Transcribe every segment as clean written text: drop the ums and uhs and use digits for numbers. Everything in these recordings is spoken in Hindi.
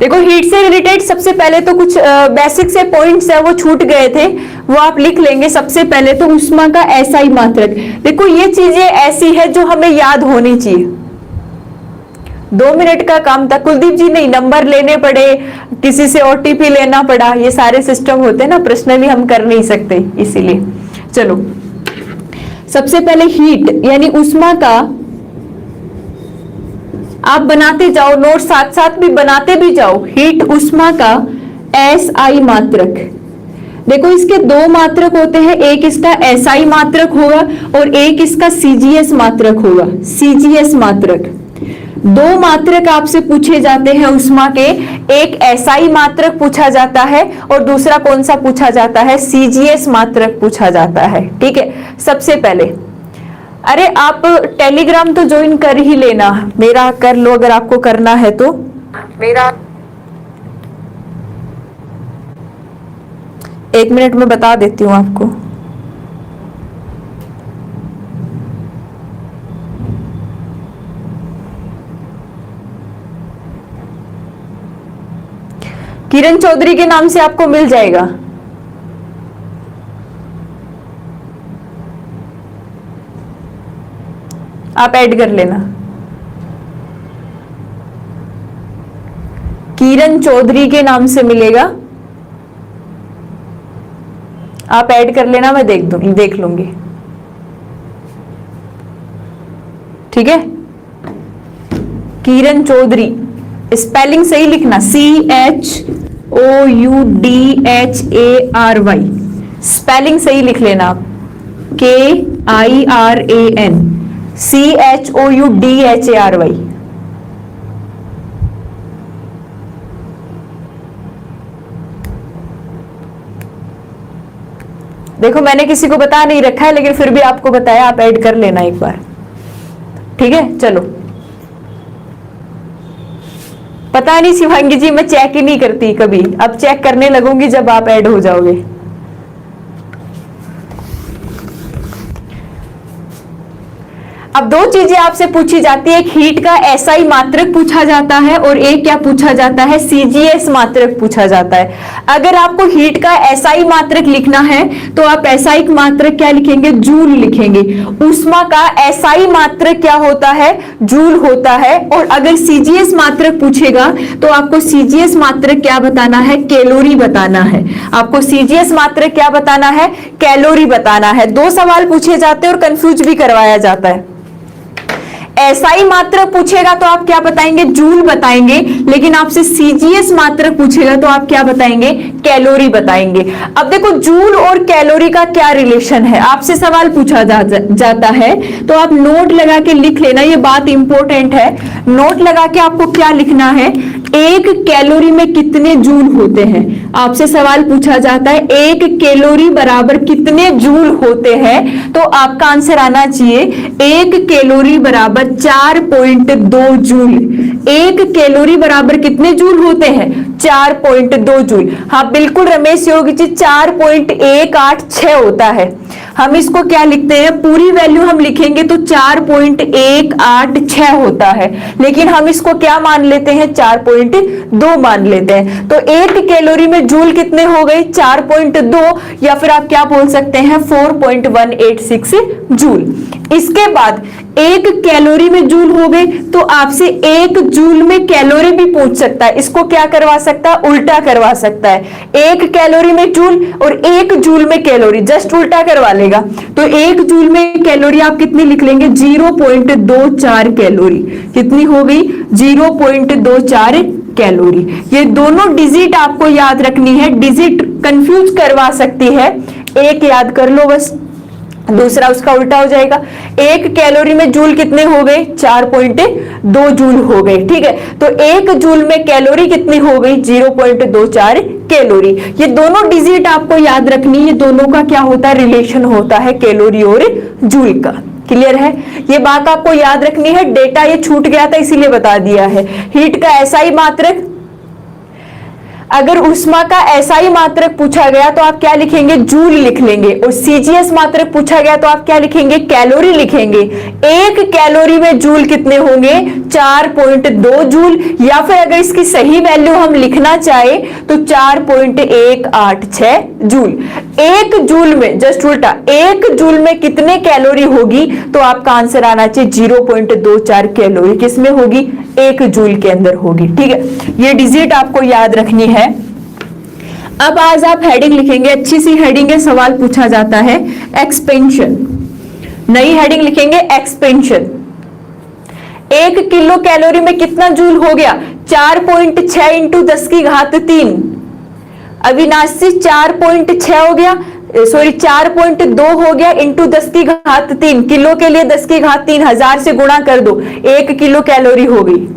देखो हीट से रिलेटेड सबसे पहले तो कुछ बेसिक से पॉइंट्स है वो छूट गए थे, वो आप लिख लेंगे। सबसे पहले तो ऊष्मा का एसआई मात्रक। देखो ये चीजें ऐसी है जो हमें याद होनी चाहिए। 2 मिनट का काम था कुलदीप जी, नहीं नंबर लेने पड़े, किसी से ओटीपी लेना पड़ा, ये सारे सिस्टम होते हैं ना, पर्सनली हम कर नहीं सकते, इसीलिए। चलो सबसे पहले हीट यानी ऊष्मा का, आप बनाते जाओ नोट, साथ साथ भी बनाते भी जाओ। हीट ऊष्मा का एसआई मात्रक। देखो इसके 2 मात्रक होते हैं, एक इसका एसआई मात्रक होगा और एक इसका सीजीएस मात्रक होगा। सीजीएस मात्रक, 2 मात्रक आपसे पूछे जाते हैं ऊष्मा के, एक एसआई मात्रक पूछा जाता है और दूसरा कौन सा पूछा जाता है, सीजीएस मात्रक पूछा जाता है। ठीक है, सबसे पहले अरे आप टेलीग्राम तो ज्वाइन कर ही लेना, मेरा कर लो अगर आपको करना है तो। मेरा 1 मिनट में बता देती हूं आपको। किरण चौधरी के नाम से आपको मिल जाएगा। आप ऐड कर लेना। किरण चौधरी के नाम से मिलेगा, आप ऐड कर लेना, मैं देख लूंगी। ठीक है, किरण चौधरी, स्पेलिंग सही लिखना, CHOUDHARY, स्पेलिंग सही लिख लेना आप, KIRAN CHOUDHARY। देखो मैंने किसी को बता नहीं रखा है लेकिन फिर भी आपको बताया, आप ऐड कर लेना एक बार। ठीक है, चलो। पता नहीं शिवांगी जी, मैं चेक ही नहीं करती कभी, अब चेक करने लगूंगी जब आप ऐड हो जाओगे। अब 2 चीजें आपसे पूछी जाती है, एक हीट का एसआई मात्रक पूछा जाता है और एक क्या पूछा जाता है, सीजीएस मात्रक पूछा जाता है। अगर आपको हीट का एसआई मात्रक लिखना है तो आप एसआई मात्रक क्या लिखेंगे, जूल लिखेंगे। ऊष्मा का एसआई मात्रक क्या होता है, जूल होता है। और अगर सीजीएस मात्रक पूछेगा तो आपको सीजीएस मात्रक क्या बताना है, कैलोरी बताना है। आपको सीजीएस मात्रक क्या बताना है, कैलोरी बताना है। 2 सवाल पूछे जाते हैं और कंफ्यूज भी करवाया जाता है। एसआई मात्रक पूछेगा तो आप क्या बताएंगे, जूल बताएंगे, लेकिन आपसे सीजीएस मात्रक पूछेगा तो आप क्या बताएंगे, कैलोरी बताएंगे। अब देखो जूल और कैलोरी का क्या रिलेशन है, आपसे सवाल पूछा जाता है तो आप नोट लगा के लिख लेना, ये बात इंपॉर्टेंट है। नोट लगा के आपको क्या लिखना है, 1 कैलोरी में कितने जूल होते हैं। आपसे सवाल पूछा जाता है 1 कैलोरी बराबर कितने जूल होते हैं, तो आपका आंसर आना चाहिए 1 कैलोरी बराबर 4.2 जूल। 1 कैलोरी बराबर कितने जूल होते हैं, 4.2 जूल। हाँ बिल्कुल रमेश योगी जी, 4.186 होता है। हम इसको क्या लिखते हैं, पूरी वैल्यू हम लिखेंगे तो 4.186 होता है, लेकिन हम इसको क्या मान लेते हैं, 4.2 मान लेते हैं। तो 1 कैलोरी में जूल कितने हो गए, 4.2, या फिर आप क्या बोल सकते हैं 4.186 जूल। इसके बाद 1 कैलोरी में जूल हो गए तो आपसे 1 जूल में कैलोरी भी पूछ सकता है। इसको क्या करवा सकता है, उल्टा करवा सकता है। 1 कैलोरी में जूल और 1 जूल में कैलोरी, जस्ट उल्टा करवा लेगा। तो 1 जूल में कैलोरी आप कितनी लिख लेंगे, 0.24 कैलोरी। कितनी हो गई, 0.24 कैलोरी। ये दोनों डिजिट आपको याद रखनी है, डिजिट कंफ्यूज करवा सकती है। एक याद कर लो बस, दूसरा उसका उल्टा हो जाएगा। 1 कैलोरी में जूल कितने हो गए, 4.2 जूल हो गए। ठीक है, तो 1 जूल में कैलोरी कितनी हो गई, 0.24 कैलोरी। ये दोनों डिजिट आपको याद रखनी है, ये दोनों का क्या होता है, रिलेशन होता है कैलोरी और जूल का। क्लियर है, ये बात आपको याद रखनी है। डेटा ये छूट गया था इसीलिए बता दिया है। हीट का एसआई मात्रक, अगर ऊष्मा का एसआई मात्रक पूछा गया तो आप क्या लिखेंगे, जूल लिख लेंगे। और सीजीएस मात्रक पूछा गया तो आप क्या लिखेंगे, कैलोरी लिखेंगे। एक कैलोरी में जूल कितने होंगे, 4.2 जूल, या फिर अगर इसकी सही वैल्यू हम लिखना चाहे तो 4.186 जूल। एक जूल में, जस्ट उल्टा, एक जूल में कितने कैलोरी होगी, तो आपका आंसर आना चाहिए 0.24 कैलोरी। किसमें होगी, एक जूल के अंदर होगी। ठीक है, ये डिजिट आपको याद रखनी है। अब आज आप हेडिंग लिखेंगे, अच्छी सी हेडिंग है, सवाल पूछा जाता है एक्सपेंशन। नई हेडिंग लिखेंगे एक्सपेंशन। 1 किलो कैलोरी में कितना जूल हो गया, 4.6 इंटू 10 की घात 3। अविनाशी 4.6 हो गया, सॉरी 4.2 हो गया इंटू 10 की घात 3। किलो के लिए 10 की घात 3, 1000 से गुणा कर दो, 1 किलो कैलोरी हो गई।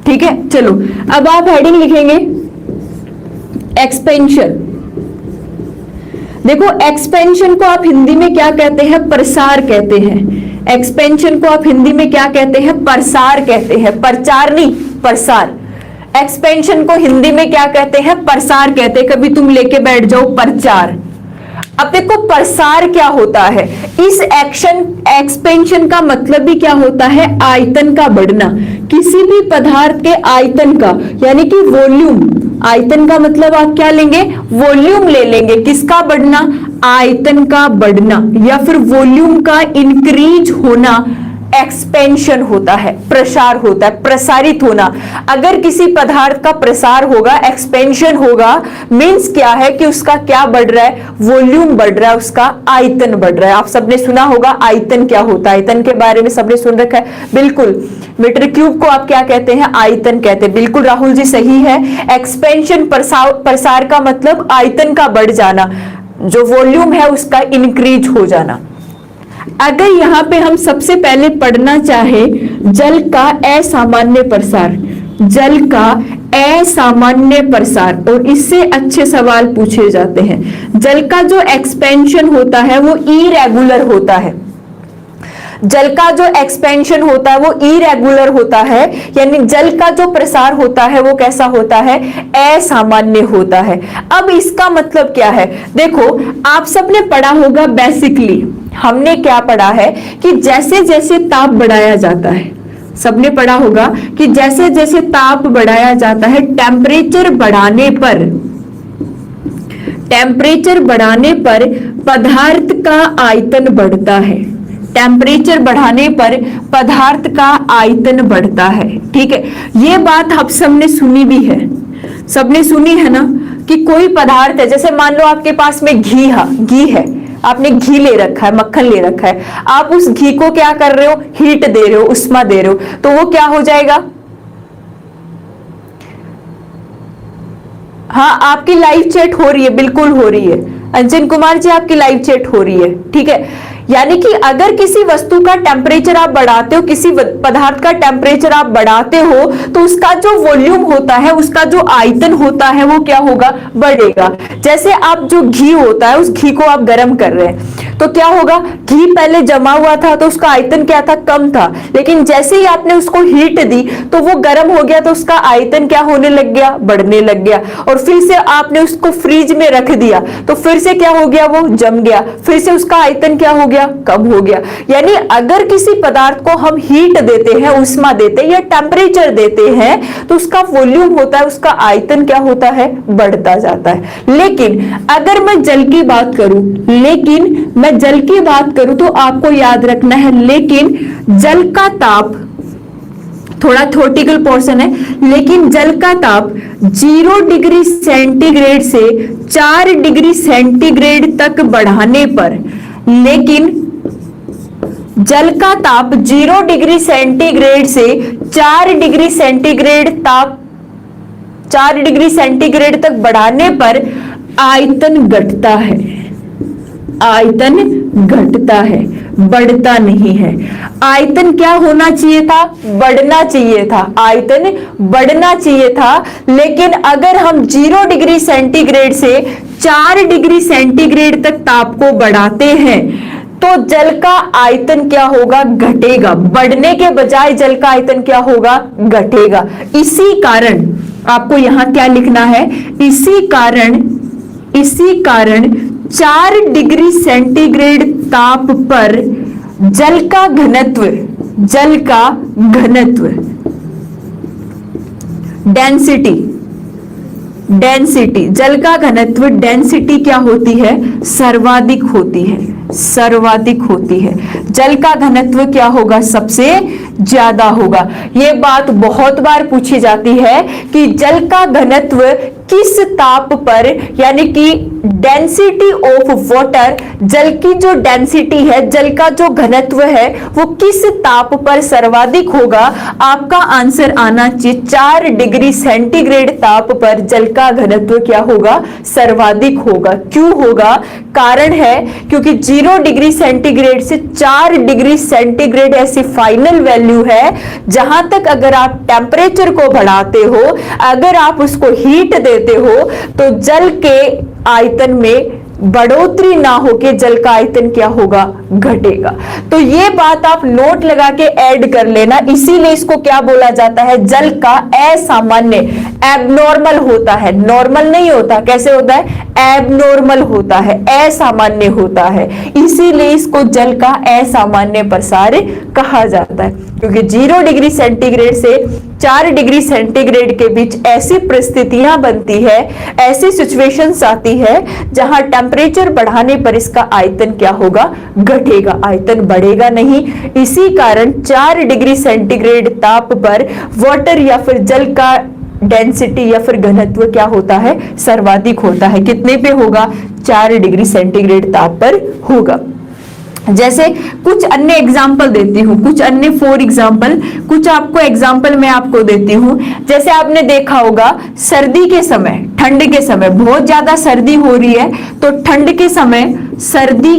ठीक है, चलो अब आप हेडिंग लिखेंगे एक्सपेंशन। देखो, एक्सपेंशन को आप हिंदी में क्या कहते हैं, प्रसार कहते हैं। एक्सपेंशन को आप हिंदी में क्या कहते हैं, प्रसार कहते हैं, प्रचार नहीं, प्रसार। एक्सपेंशन को हिंदी में क्या कहते हैं, प्रसार कहते हैं। कभी तुम लेके बैठ जाओ प्रचार। अब देखो प्रसार क्या होता है, इस एक्सपेंशन का मतलब भी क्या होता है, आयतन का बढ़ना। किसी भी पदार्थ के आयतन का, यानी कि वॉल्यूम, आयतन का मतलब आप क्या लेंगे, वॉल्यूम ले लेंगे। किसका बढ़ना, आयतन का बढ़ना, या फिर वॉल्यूम का इंक्रीज होना एक्सपेंशन होता है, प्रसार होता है, प्रसारित होना। अगर किसी पदार्थ का प्रसार होगा, एक्सपेंशन होगा, मींस क्या है कि उसका क्या बढ़ रहा है, वॉल्यूम बढ़ रहा है, उसका आयतन बढ़ रहा है। आप सबने सुना होगा आयतन क्या होता है, आयतन के बारे में सबने सुन रखा है, बिल्कुल। मीटर क्यूब को आप क्या कहते हैं, आयतन कहते हैं, बिल्कुल राहुल जी सही है। एक्सपेंशन, प्रसार का मतलब आयतन का बढ़ जाना, जो वॉल्यूम है उसका इंक्रीज हो जाना। अगर यहां पे हम सबसे पहले पढ़ना चाहे जल का असामान्य प्रसार, जल का असामान्य प्रसार, और इससे अच्छे सवाल पूछे जाते हैं। जल का जो एक्सपेंशन होता है वो इरेगुलर होता है। जल का जो एक्सपेंशन होता है वो इरेगुलर होता है, यानी जल का जो प्रसार होता है वो कैसा होता है, असामान्य होता है। अब इसका मतलब क्या है, देखो आप सबने पढ़ा होगा, बेसिकली हमने क्या पढ़ा है कि जैसे जैसे ताप बढ़ाया जाता है, सबने पढ़ा होगा कि जैसे जैसे ताप बढ़ाया जाता है, टेम्परेचर बढ़ाने पर पदार्थ का आयतन बढ़ता है। टेम्परेचर बढ़ाने पर पदार्थ का आयतन बढ़ता है। ठीक है, ये बात आप सबने सुनी भी है, सबने सुनी है ना, कि कोई पदार्थ है, जैसे मान लो आपके पास में घी है, आपने घी ले रखा है, मक्खन ले रखा है, आप उस घी को क्या कर रहे हो, हीट दे रहे हो, उष्मा दे रहे हो, तो वो क्या हो जाएगा। हाँ, आपकी लाइव चैट हो रही है, बिल्कुल हो रही है। अंजन कुमार जी, आपकी लाइव चैट हो रही है। ठीक है, यानी कि अगर किसी वस्तु का टेम्परेचर आप बढ़ाते हो, किसी पदार्थ का टेम्परेचर आप बढ़ाते हो, तो उसका जो वॉल्यूम होता है, उसका जो आयतन होता है वो क्या होगा, बढ़ेगा। जैसे आप जो घी होता है, उस घी को आप गर्म कर रहे हैं, तो क्या होगा, घी पहले जमा हुआ था तो उसका आयतन क्या था, कम था, लेकिन जैसे ही आपने उसको हीट दी तो वो गर्म हो गया, तो उसका आयतन क्या होने लग गया, बढ़ने लग गया। और फिर से आपने उसको फ्रिज में रख दिया तो फिर से क्या हो गया, वो जम गया, फिर से उसका आयतन क्या हो गया, कम हो गया। यानी अगर किसी पदार्थ को हम हीट देते हैं, उष्मा देते हैं या टेम्परेचर देते हैं, तो उसका वॉल्यूम होता है, उसका आयतन क्या होता है, बढ़ता जाता है। लेकिन अगर मैं जल की बात करूं, तो आपको याद रखना है, लेकिन जल का ताप, थोड़ा थ्योरेटिकल पोर्शन है, लेकिन जल का ताप 0 डिग्री सेंटीग्रेड से 4 डिग्री सेंटीग्रेड तक बढ़ाने पर, लेकिन जल का ताप 0 डिग्री सेंटीग्रेड से 4 डिग्री सेंटीग्रेड तक बढ़ाने पर आयतन घटता है, आयतन घटता है, बढ़ता नहीं है। आयतन क्या होना चाहिए था, बढ़ना चाहिए था, आयतन बढ़ना चाहिए था। लेकिन अगर हम 0 डिग्री सेंटीग्रेड से 4 डिग्री सेंटीग्रेड तक ताप को बढ़ाते हैं तो जल का आयतन क्या होगा, घटेगा। बढ़ने के बजाय जल का आयतन क्या होगा, घटेगा। इसी कारण आपको यहां क्या लिखना है, इसी कारण 4 डिग्री सेंटीग्रेड ताप पर जल का घनत्व डेंसिटी जल का घनत्व डेंसिटी क्या होती है, सर्वाधिक होती है। जल का घनत्व क्या होगा, सबसे ज्यादा होगा। यह बात बहुत बार पूछी जाती है कि जल का घनत्व किस ताप पर, यानी कि डेंसिटी ऑफ वाटर, जल की जो डेंसिटी है, जल का जो घनत्व है वो किस ताप पर सर्वाधिक होगा। आपका आंसर आना चाहिए 4 डिग्री सेंटीग्रेड ताप पर जल का घनत्व क्या होगा, सर्वाधिक होगा। क्यों होगा, कारण है क्योंकि 0 डिग्री सेंटीग्रेड से 4 डिग्री सेंटीग्रेड ऐसी फाइनल वैल्यू है जहां तक अगर आप टेम्परेचर को बढ़ाते हो, अगर आप उसको हीट देते हो तो जल के आयतन में बढ़ोतरी ना होके जल का आयतन क्या होगा, घटेगा। तो ये बात आप नोट लगा के ऐड कर लेना। इसीलिए इसको क्या बोला जाता है, जल का असामान्य, एबनॉर्मल होता है, नॉर्मल नहीं होता। कैसे होता है, एबनॉर्मल होता है, असामान्य होता है। इसीलिए इसको जल का असामान्य प्रसार कहा जाता है, क्योंकि 0 डिग्री सेंटीग्रेड से 4 डिग्री सेंटीग्रेड के बीच ऐसी परिस्थितियां बनती है, ऐसी सिचुएशंस आती है जहां टेम्परेचर बढ़ाने पर इसका आयतन क्या होगा, घटेगा, आयतन बढ़ेगा नहीं। इसी कारण 4 डिग्री सेंटीग्रेड ताप पर वाटर या फिर जल का डेंसिटी या फिर घनत्व क्या होता है, सर्वाधिक होता है। कितने पे होगा, 4 डिग्री सेंटीग्रेड ताप पर होगा। जैसे कुछ अन्य एग्जाम्पल देती हूं, कुछ अन्य 4 एग्जाम्पल, कुछ आपको एग्जाम्पल मैं आपको देती हूं। जैसे आपने देखा होगा सर्दी के समय, ठंड के समय बहुत ज्यादा सर्दी हो रही है, तो ठंड के समय, सर्दी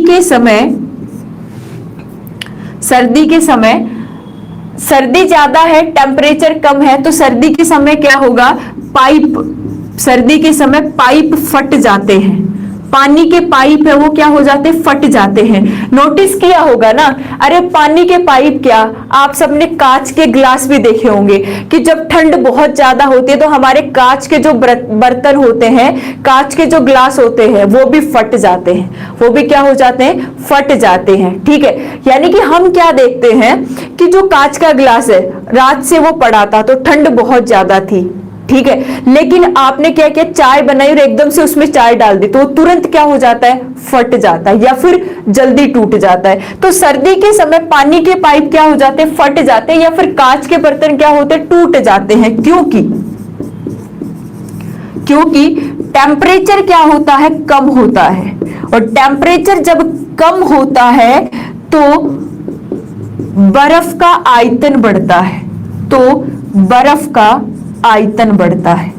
के समय सर्दी ज्यादा है, टेम्परेचर कम है, तो सर्दी के समय क्या होगा, सर्दी के समय पाइप फट जाते हैं, पानी के पाइप है वो क्या हो जाते हैं, फट जाते हैं। नोटिस किया होगा ना, अरे पानी के पाइप क्या, आप सबने कांच के ग्लास भी देखे होंगे कि जब ठंड बहुत ज्यादा होती है तो हमारे कांच के जो बर्तन होते हैं, कांच के जो ग्लास होते हैं वो भी फट जाते हैं, वो भी क्या हो जाते हैं, फट जाते हैं। ठीक है, यानी कि हम क्या देखते हैं कि जो कांच का ग्लास है, रात से वो पड़ा था तो ठंड बहुत ज्यादा थी, ठीक है, लेकिन आपने क्या किया, चाय बनाई और एकदम से उसमें चाय डाल दी तो वो तुरंत क्या हो जाता है, फट जाता है या फिर जल्दी टूट जाता है। तो सर्दी के समय पानी के पाइप क्या हो जाते हैं, फट जाते हैं, या फिर कांच के बर्तन क्या होते हैं, टूट जाते हैं। क्योंकि टेम्परेचर क्या होता है, कम होता है, और टेम्परेचर जब कम होता है तो बर्फ का आयतन बढ़ता है, तो बर्फ का आयतन बढ़ता है,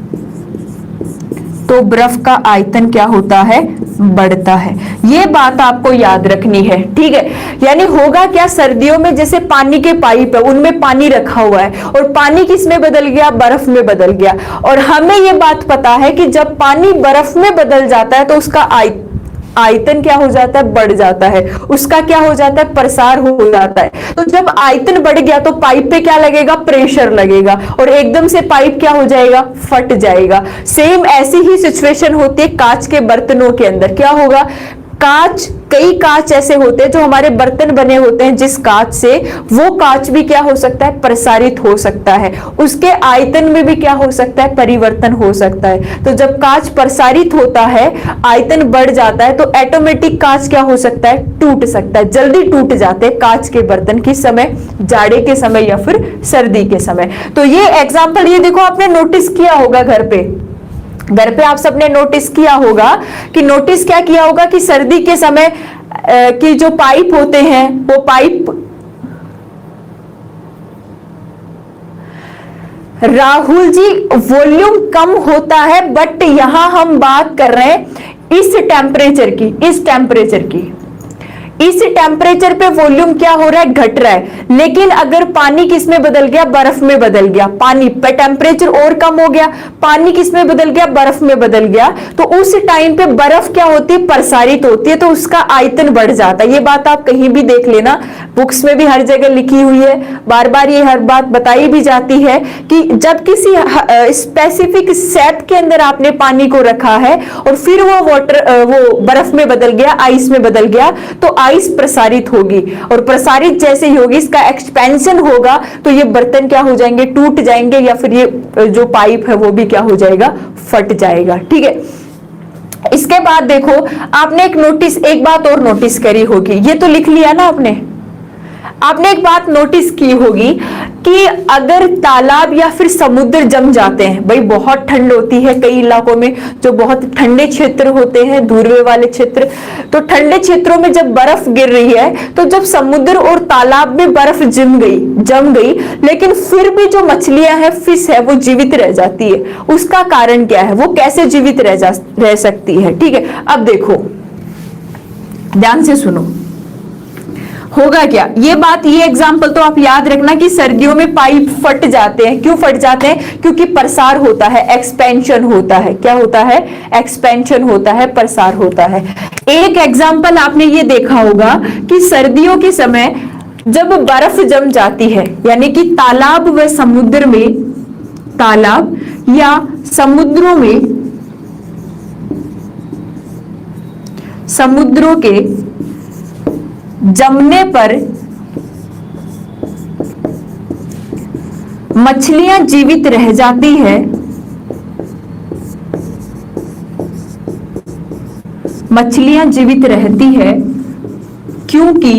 तो बर्फ का आयतन क्या होता है, बढ़ता है। ये बात आपको याद रखनी है, ठीक है। यानी होगा क्या, सर्दियों में जैसे पानी के पाइप है, उनमें पानी रखा हुआ है और पानी किस में बदल गया, बर्फ में बदल गया, और हमें ये बात पता है कि जब पानी बर्फ में बदल जाता है तो उसका आयतन क्या हो जाता है, बढ़ जाता है, उसका क्या हो जाता है, प्रसार हो जाता है। तो जब आयतन बढ़ गया तो पाइप पे क्या लगेगा, प्रेशर लगेगा, और एकदम से पाइप क्या हो जाएगा, फट जाएगा। सेम ऐसी ही सिचुएशन होती है कांच के बर्तनों के अंदर। क्या होगा, कई कांच ऐसे होते हैं जो हमारे बर्तन बने होते हैं, जिस कांच से, वो कांच भी क्या हो सकता है, प्रसारित हो सकता है, उसके आयतन में भी क्या हो सकता है, परिवर्तन हो सकता है। तो जब कांच प्रसारित होता है, आयतन बढ़ जाता है, तो ऑटोमेटिक कांच क्या हो सकता है, टूट सकता है, जल्दी टूट जाते हैं कांच के बर्तन। किस समय, जाड़े के समय या फिर सर्दी के समय। तो ये एग्जाम्पल, ये देखो आपने नोटिस किया होगा घर पे आप सबने नोटिस किया होगा कि नोटिस क्या किया होगा कि सर्दी के समय की जो पाइप होते हैं, वो पाइप, राहुल जी वॉल्यूम कम होता है, बट यहां हम बात कर रहे हैं इस टेम्परेचर की, इस टेम्परेचर पे वॉल्यूम क्या हो रहा है, घट रहा है। लेकिन अगर पानी किस में बदल गया, बर्फ में बदल गया, पानी पे टेम्परेचर और कम हो गया, पानी किस में बदल गया, बर्फ में बदल गया, तो उस टाइम पे बर्फ क्या होती है, प्रसारित होती है, तो उसका आयतन बढ़ जाता है। ये बात आप कहीं भी देख लेना, बुक्स में भी हर जगह लिखी हुई है, बार बार ये हर बात बताई भी जाती है कि जब किसी स्पेसिफिक सेप के अंदर आपने पानी को रखा है और फिर वो बर्फ में बदल गया, आइस में बदल गया, तो आइस प्रसारित होगी, और प्रसारित जैसे ही होगी, इसका एक्सपेंशन होगा, तो ये बर्तन क्या हो जाएंगे, टूट जाएंगे, या फिर ये जो पाइप है वो भी क्या हो जाएगा, फट जाएगा। ठीक है, इसके बाद देखो, आपने एक बात और नोटिस करी होगी, ये तो लिख लिया ना आपने एक बात नोटिस की होगी कि अगर तालाब या फिर समुद्र जम जाते हैं, भाई बहुत ठंड होती है कई इलाकों में, जो बहुत ठंडे क्षेत्र होते हैं, ध्रुवीय वाले क्षेत्र, तो ठंडे क्षेत्रों में जब बर्फ गिर रही है, तो जब समुद्र और तालाब में बर्फ जम गई, लेकिन फिर भी जो मछलियां हैं, फिश है, वो जीवित रह जाती है। उसका कारण क्या है, वो कैसे जीवित रह सकती है? ठीक है, अब देखो, ध्यान से सुनो, होगा क्या, ये एग्जाम्पल तो आप याद रखना कि सर्दियों में पाइप फट जाते हैं। क्यों फट जाते हैं? क्योंकि प्रसार होता है, एक्सपेंशन होता है। क्या होता है? एक्सपेंशन होता है, प्रसार होता है। एक एग्जाम्पल आपने ये देखा होगा कि सर्दियों के समय जब बर्फ जम जाती है, यानी कि तालाब व समुद्र में, तालाब या समुद्रों में, समुद्रों के जमने पर मछलियां जीवित रह जाती है, मछलियां जीवित रहती है क्योंकि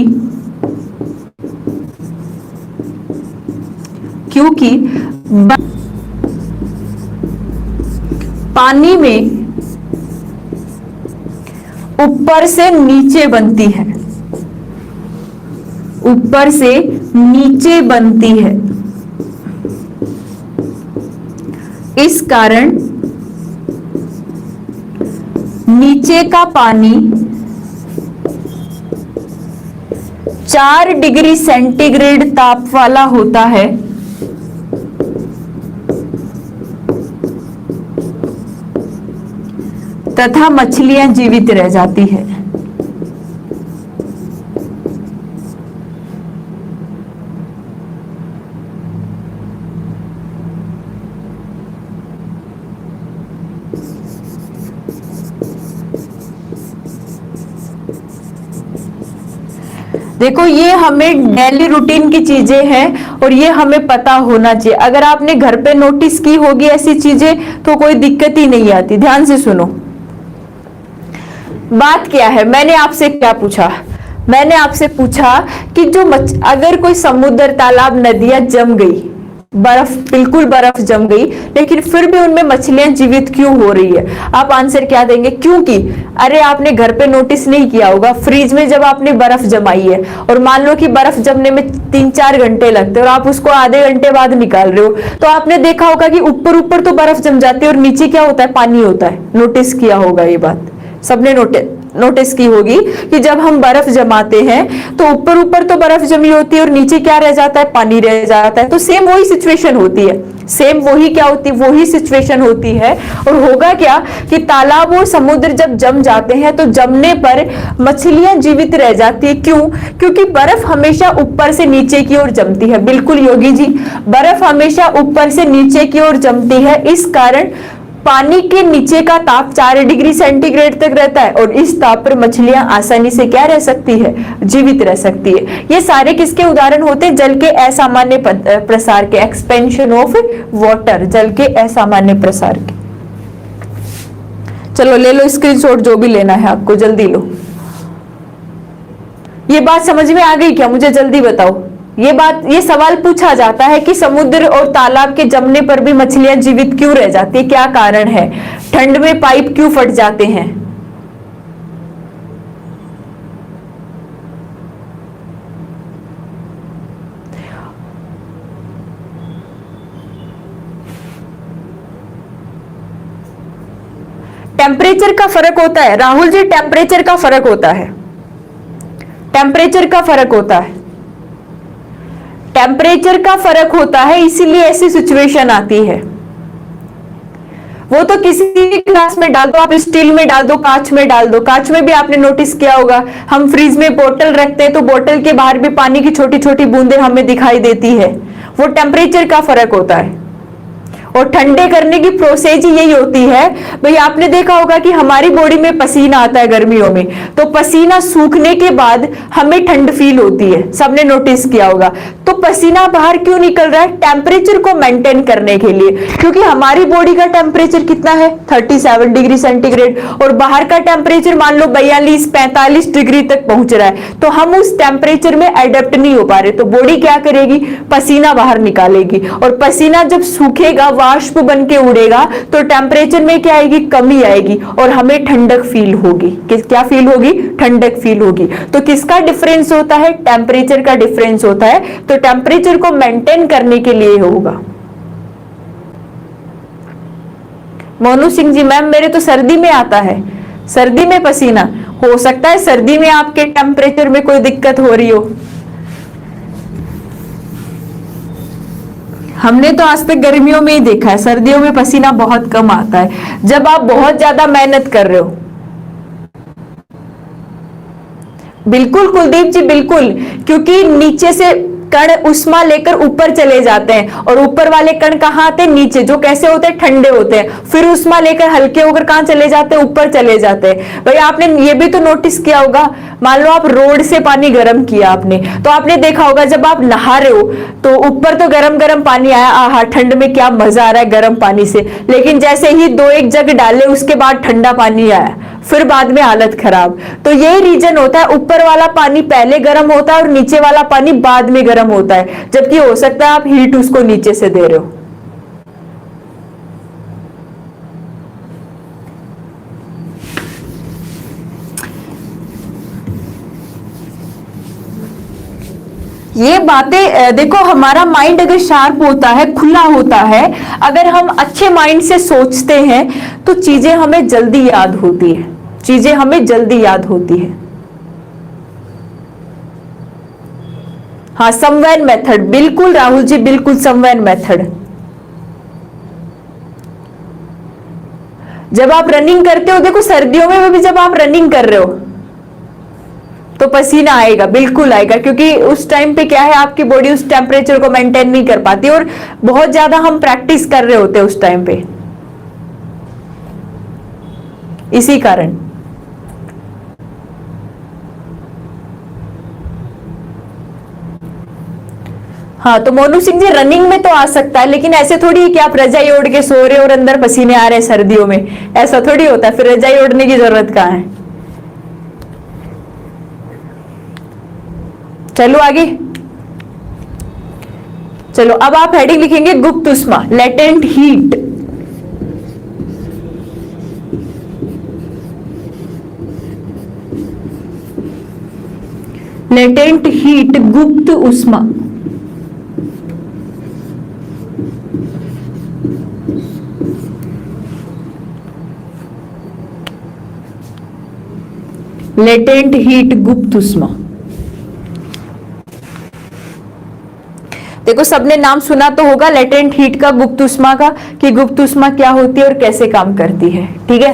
पानी में ऊपर से नीचे बनती है, ऊपर से नीचे बनती है। इस कारण नीचे का पानी 4 डिग्री सेंटीग्रेड ताप वाला होता है, तथा मछलियां जीवित रह जाती है। देखो, ये हमें डेली रूटीन की चीजें हैं और ये हमें पता होना चाहिए। अगर आपने घर पे नोटिस की होगी ऐसी चीजें तो कोई दिक्कत ही नहीं आती। ध्यान से सुनो, बात क्या है, मैंने आपसे क्या पूछा, मैंने आपसे पूछा कि अगर कोई समुद्र, तालाब, नदियां जम गई, बर्फ, बिल्कुल बर्फ जम गई, लेकिन फिर भी उनमें मछलियां जीवित क्यों हो रही है? आप आंसर क्या देंगे? क्योंकि अरे आपने घर पे नोटिस नहीं किया होगा, फ्रिज में जब आपने बर्फ जमाई है और मान लो कि बर्फ जमने में 3-4 घंटे लगते हैं और आप उसको आधे घंटे बाद निकाल रहे हो, तो आपने देखा होगा कि ऊपर ऊपर तो बर्फ जम जाती है और नीचे क्या होता है? पानी होता है। नोटिस किया होगा, ये बात सबने नोटिस की होगी कि जब हम बर्फ जमाते हैं तो ऊपर ऊपर तो बर्फ जमी होती है और नीचे क्या रह जाता है? पानी रह जाता है। तो सेम वही सिचुएशन होती है, सेम वही क्या होती है? वही सिचुएशन होती है। और होगा क्या कि तालाब और समुद्र जब जम जाते हैं तो जमने पर मछलियां जीवित रह जाती है। क्यों? क्योंकि बर्फ हमेशा ऊपर से नीचे की ओर जमती है। बिल्कुल योगी जी, बर्फ हमेशा ऊपर से नीचे की ओर जमती है, इस कारण पानी के नीचे का ताप 4 डिग्री सेंटीग्रेड तक रहता है और इस ताप पर मछलियां आसानी से क्या रह सकती है? जीवित रह सकती है। ये सारे किसके उदाहरण होते हैं? जल के असामान्य प्रसार के, एक्सपेंशन ऑफ वाटर, जल के असामान्य प्रसार के। चलो ले लो स्क्रीनशॉट, जो भी लेना है आपको, जल्दी लो। ये बात समझ में आ गई क्या? मुझे जल्दी बताओ। ये सवाल पूछा जाता है कि समुद्र और तालाब के जमने पर भी मछलियां जीवित क्यों रह जाती है? क्या कारण है? ठंड में पाइप क्यों फट जाते हैं? टेम्परेचर का फर्क होता है राहुल जी, टेम्परेचर का फर्क होता है। टेम्परेचर का फर्क होता है, टेम्परेचर का फर्क होता है, इसीलिए ऐसी सिचुएशन आती है। वो तो किसी भी ग्लास में डाल दो, आप स्टील में डाल दो, कांच में डाल दो, कांच में भी आपने नोटिस किया होगा, हम फ्रिज में बोतल रखते हैं तो बोतल के बाहर भी पानी की छोटी छोटी बूंदें हमें दिखाई देती है, वो टेम्परेचर का फर्क होता है। और ठंडे करने की प्रोसेस ही यही होती है। भाई आपने देखा होगा कि हमारी बॉडी में पसीना आता है गर्मियों में, तो पसीना सूखने के बाद हमें ठंड फील होती है, सबने नोटिस किया होगा। तो पसीना बाहर क्यों निकल रहा है? टेम्परेचर को मेंटेन करने के लिए, क्योंकि हमारी बॉडी का टेम्परेचर कितना है 37 डिग्री सेंटीग्रेड, और बाहर का टेम्परेचर मान लो 42-45 डिग्री तक पहुंच रहा है, तो हम उस टेम्परेचर में एडेप्ट नहीं हो पा रहे, तो बॉडी क्या करेगी? पसीना बाहर निकालेगी, और पसीना जब सूखेगा, वाष्प बन के उड़ेगा, तो टेम्परेचर में क्या आएगी? कमी आएगी, और हमें ठंडक फील होगी। क्या फील होगी? ठंडक फील होगी। तो किसका डिफरेंस होता है? टेम्परेचर का डिफरेंस होता है। तो टेम्परेचर को मेंटेन करने के लिए होगा। मोनू सिंह जी, मैम मेरे तो सर्दी में आता है, सर्दी में पसीना। हो सकता है सर्दी में आपके टेम्परेचर में कोई दिक्कत हो रही हो, हमने तो आज तक गर्मियों में ही देखा है, सर्दियों में पसीना बहुत कम आता है, जब आप बहुत ज्यादा मेहनत कर रहे हो। बिल्कुल कुलदीप जी, बिल्कुल, क्योंकि नीचे से कण उष्मा लेकर ऊपर चले जाते हैं, और ऊपर वाले कण कहाँ आते हैं? नीचे, जो कैसे होते हैं? ठंडे होते हैं, फिर उष्मा लेकर हल्के होकर कहाँ चले जाते हैं? ऊपर चले जाते हैं। भाई आपने ये भी तो नोटिस किया होगा, मान लो आप रोड से पानी गर्म किया आपने, तो आपने देखा होगा जब आप नहा रहे हो तो ऊपर तो गरम गरम पानी आया, आहा ठंड में क्या मजा आ रहा है गर्म पानी से, लेकिन जैसे ही 2-1 जग डाले उसके बाद ठंडा पानी आया, फिर बाद में हालत खराब। तो यही रीजन होता है, ऊपर वाला पानी पहले गर्म होता है और नीचे वाला पानी बाद में गर्म होता है, जबकि हो सकता है आप हीट उसको नीचे से दे रहे हो। ये बातें देखो, हमारा माइंड अगर शार्प होता है, खुला होता है, अगर हम अच्छे माइंड से सोचते हैं तो चीजें हमें जल्दी याद होती है, चीजें हमें जल्दी याद होती है। हाँ, समवेन मेथड, बिल्कुल राहुल जी, बिल्कुल समवेन मेथड। जब आप रनिंग करते हो, देखो सर्दियों में भी जब आप रनिंग कर रहे हो तो पसीना आएगा, बिल्कुल आएगा, क्योंकि उस टाइम पे क्या है, आपकी बॉडी उस टेम्परेचर को मेंटेन नहीं कर पाती, और बहुत ज्यादा हम प्रैक्टिस कर रहे होते हैं उस टाइम पे, इसी कारण। हाँ, तो मोनू सिंह जी, रनिंग में तो आ सकता है, लेकिन ऐसे थोड़ी है कि आप रजाई ओढ़ के सो रहे हो और अंदर पसीने आ रहे हैं सर्दियों में, ऐसा थोड़ी होता है, फिर रजाई ओढ़ने की जरूरत कहाँ है। चलो आगे, चलो अब आप हेडिंग लिखेंगे गुप्त उष्मा, लेटेंट हीट। लेटेंट हीट, गुप्त उष्मा। लेटेंट हीट, गुप्त उष्मा। देखो सबने नाम सुना तो होगा लेटेंट हीट का, गुप्त उष्मा का, कि गुप्त उष्मा क्या होती है और कैसे काम करती है। ठीक है,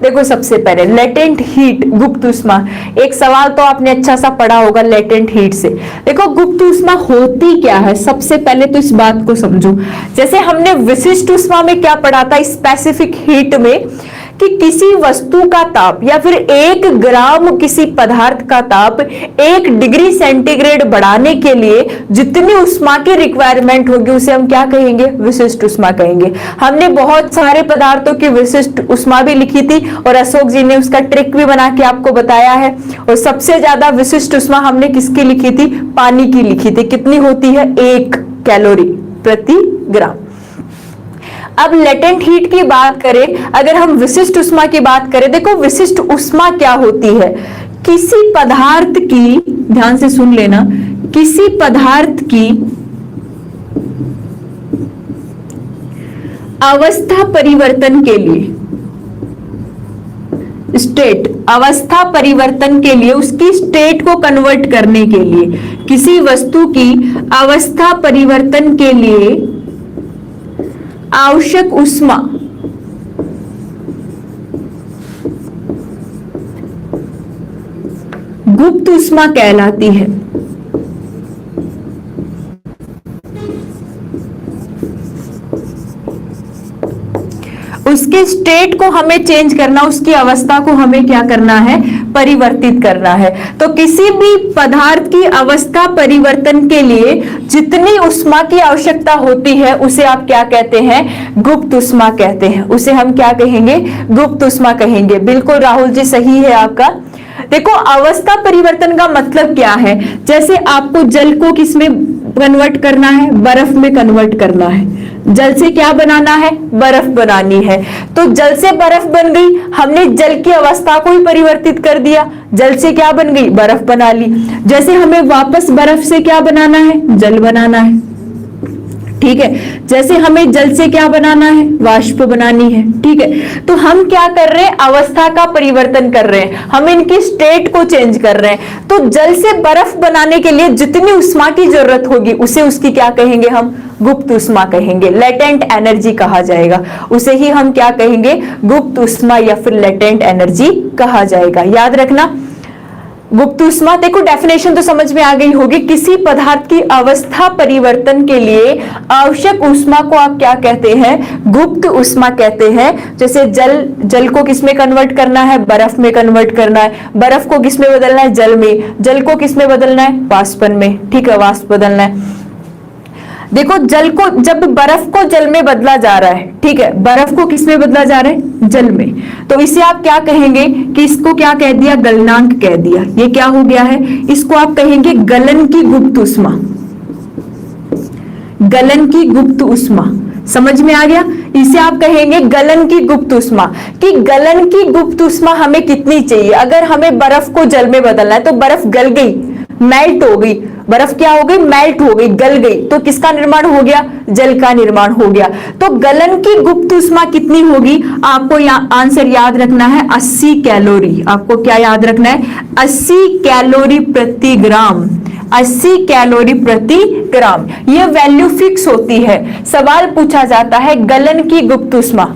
देखो सबसे पहले लेटेंट हीट, गुप्त उष्मा, एक सवाल तो आपने अच्छा सा पढ़ा होगा लेटेंट हीट से। देखो गुप्त उष्मा होती क्या है, सबसे पहले तो इस बात को समझो। जैसे हमने विशिष्ट उष्मा में क्या पढ़ा था, स्पेसिफिक हीट में, कि किसी वस्तु का ताप या फिर 1 ग्राम किसी पदार्थ का ताप 1 डिग्री सेंटीग्रेड बढ़ाने के लिए जितनी उष्मा की रिक्वायरमेंट होगी उसे हम क्या कहेंगे? विशिष्ट उष्मा कहेंगे। हमने बहुत सारे पदार्थों की विशिष्ट उष्मा भी लिखी थी, और अशोक जी ने उसका ट्रिक भी बना के आपको बताया है। और सबसे ज्यादा विशिष्ट उष्मा हमने किसकी लिखी थी? पानी की लिखी थी। कितनी होती है? 1 कैलोरी प्रति ग्राम। अब लेटेंट हीट की बात करें, अगर हम विशिष्ट उष्मा की बात करें, देखो विशिष्ट उष्मा क्या होती है? किसी पदार्थ की, ध्यान से सुन लेना, किसी पदार्थ की अवस्था परिवर्तन के लिए, स्टेट, अवस्था परिवर्तन के लिए, उसकी स्टेट को कन्वर्ट करने के लिए, किसी वस्तु की अवस्था परिवर्तन के लिए आवश्यक ऊष्मा गुप्त ऊष्मा कहलाती है। उसके स्टेट को हमें चेंज करना, उसकी अवस्था को हमें क्या करना है, परिवर्तित करना है। तो किसी भी पदार्थ की अवस्था परिवर्तन के लिए जितनी ऊष्मा की आवश्यकता होती है उसे आप क्या कहते हैं, गुप्त ऊष्मा कहते हैं। उसे हम क्या कहेंगे, गुप्त ऊष्मा कहेंगे। बिल्कुल राहुल जी, सही है आपका। देखो, अवस्था परिवर्तन का मतलब क्या है, जैसे आपको जल को किसमें कन्वर्ट करना है, बर्फ में कन्वर्ट करना है। जल से क्या बनाना है, बर्फ बनानी है। तो जल से बर्फ बन गई, हमने जल की अवस्था को ही परिवर्तित कर दिया, जल से क्या बन गई, बर्फ बना ली। जैसे हमें वापस बर्फ से क्या बनाना है, जल बनाना है, ठीक है। जैसे हमें जल से क्या बनाना है, वाष्प बनानी है, ठीक है। तो हम क्या कर रहे हैं, अवस्था का परिवर्तन कर रहे हैं, हम इनकी स्टेट को चेंज कर रहे हैं। तो जल से बर्फ बनाने के लिए जितनी ऊष्मा की जरूरत होगी उसे उसकी क्या कहेंगे, हम गुप्त ऊष्मा कहेंगे, लेटेंट एनर्जी कहा जाएगा। उसे ही हम क्या कहेंगे, गुप्त ऊष्मा या फिर लेटेंट एनर्जी कहा जाएगा। याद रखना, गुप्त ऊष्मा, देखो डेफिनेशन तो समझ में आ गई होगी। किसी पदार्थ की अवस्था परिवर्तन के लिए आवश्यक ऊष्मा को आप क्या कहते हैं, गुप्त ऊष्मा कहते हैं। जैसे जल को किसमें कन्वर्ट करना है, बर्फ में कन्वर्ट करना है। बर्फ को किसमें बदलना है, जल में। जल को किसमें बदलना है, वाष्पन में, ठीक है, वाष्प बदलना है। देखो, जल को, जब बर्फ को जल में बदला जा रहा है, ठीक है, बर्फ को किसमें बदला जा रहा है, जल में, तो इसे आप क्या कहेंगे कि इसको क्या कह दिया, गलनांक कह दिया। ये क्या हो गया है, इसको आप कहेंगे गलन की गुप्त ऊष्मा, गलन की गुप्त ऊष्मा। समझ में आ गया, इसे आप कहेंगे गलन की गुप्त ऊष्मा। कि गलन की गुप्त ऊष्मा हमें कितनी चाहिए, अगर हमें बर्फ को जल में बदलना है तो बर्फ गल गई, मेल्ट हो गई, बर्फ क्या हो गई, मेल्ट हो गई, गल गई, तो किसका निर्माण हो गया, जल का निर्माण हो गया। तो गलन की गुप्त ऊष्मा कितनी होगी, आपको आंसर याद रखना है 80 कैलोरी। आपको क्या याद रखना है, 80 कैलोरी प्रति ग्राम, 80 कैलोरी प्रति ग्राम। यह वैल्यू फिक्स होती है। सवाल पूछा जाता है गलन की गुप्त ऊष्मा,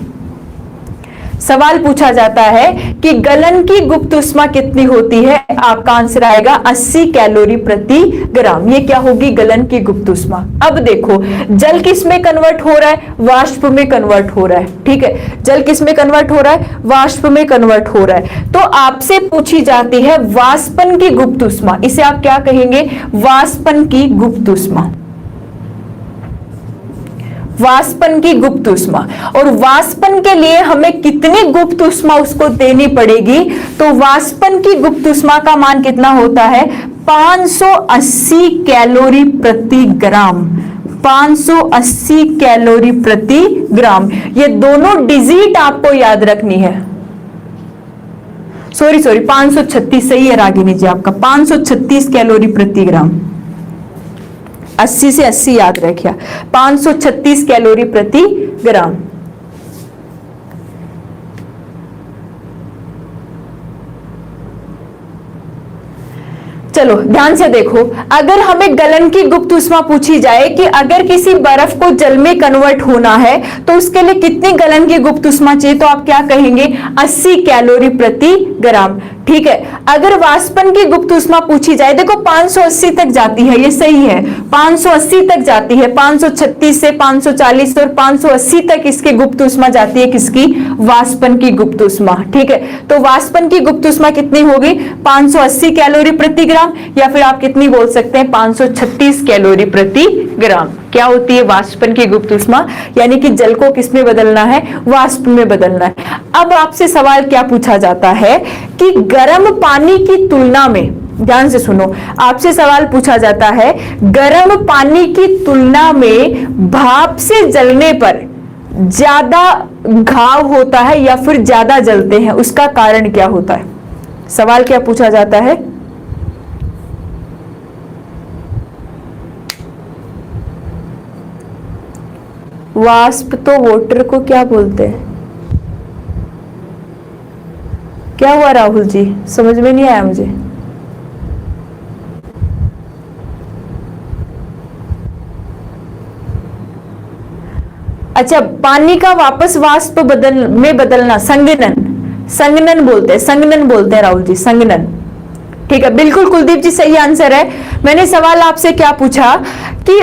सवाल पूछा जाता है कि गलन की गुप्त ऊष्मा कितनी होती है, आपका आंसर आएगा 80 कैलोरी प्रति ग्राम। ये क्या होगी, गलन की गुप्त ऊष्मा। अब देखो, जल किस में कन्वर्ट हो रहा है, वाष्प में कन्वर्ट हो रहा है, ठीक है। जल किस में कन्वर्ट हो रहा है, वाष्प में कन्वर्ट हो रहा है। तो आपसे पूछी जाती है वाष्पन की गुप्त ऊष्मा। इसे आप क्या कहेंगे, वाष्पन की गुप्त ऊष्मा, वाष्पन की गुप्त ऊष्मा। और वाष्पन के लिए हमें कितनी गुप्त ऊष्मा उसको देनी पड़ेगी, तो वाष्पन की गुप्त ऊष्मा का मान कितना होता है, 580 कैलोरी प्रति ग्राम, 580 कैलोरी प्रति ग्राम। ये दोनों डिजिट आपको याद रखनी है। सॉरी 536 सही है रागिनी जी आपका, 536 कैलोरी प्रति ग्राम। 80 से 80 याद रखिए, 536 कैलोरी प्रति ग्राम। चलो ध्यान से देखो, अगर हमें गलन की गुप्त ऊष्मा पूछी जाए कि अगर किसी बर्फ को जल में कन्वर्ट होना है तो उसके लिए कितनी गलन की गुप्त ऊष्मा चाहिए, तो आप क्या कहेंगे, 80 कैलोरी प्रति ग्राम, ठीक है। अगर वाष्पन की गुप्त ऊष्मा पूछी जाए, देखो 580 तक जाती है, ये सही है, 580 तक जाती है, 536 से 540 और 580 तक इसकी गुप्त ऊष्मा जाती है, किसकी, वाष्पन की गुप्त ऊष्मा, ठीक है। तो वाष्पन की गुप्त ऊष्मा कितनी होगी, 580 कैलोरी प्रति ग्राम, या फिर आप कितनी बोल सकते हैं, 536 कैलोरी प्रति ग्राम। क्या होती है वाष्पन की गुप्त ऊष्मा, यानी कि जल को किसमें बदलना है, वाष्प में बदलना है। अब आपसे सवाल क्या पूछा जाता है कि गर्म पानी की तुलना में, ध्यान से सुनो, आपसे सवाल पूछा जाता है गर्म पानी की तुलना में भाप से जलने पर ज्यादा घाव होता है या फिर ज्यादा जलते हैं, उसका कारण क्या होता है। सवाल क्या पूछा जाता है, वाष्प तो वाटर को क्या बोलते हैं, क्या हुआ राहुल जी, समझ में नहीं आया मुझे। अच्छा, पानी का वापस वाष्प में बदलना संघनन, संघनन बोलते हैं, संघनन बोलते हैं राहुल जी, संघनन। ठीक है, बिल्कुल कुलदीप जी सही आंसर है। मैंने सवाल आपसे क्या पूछा कि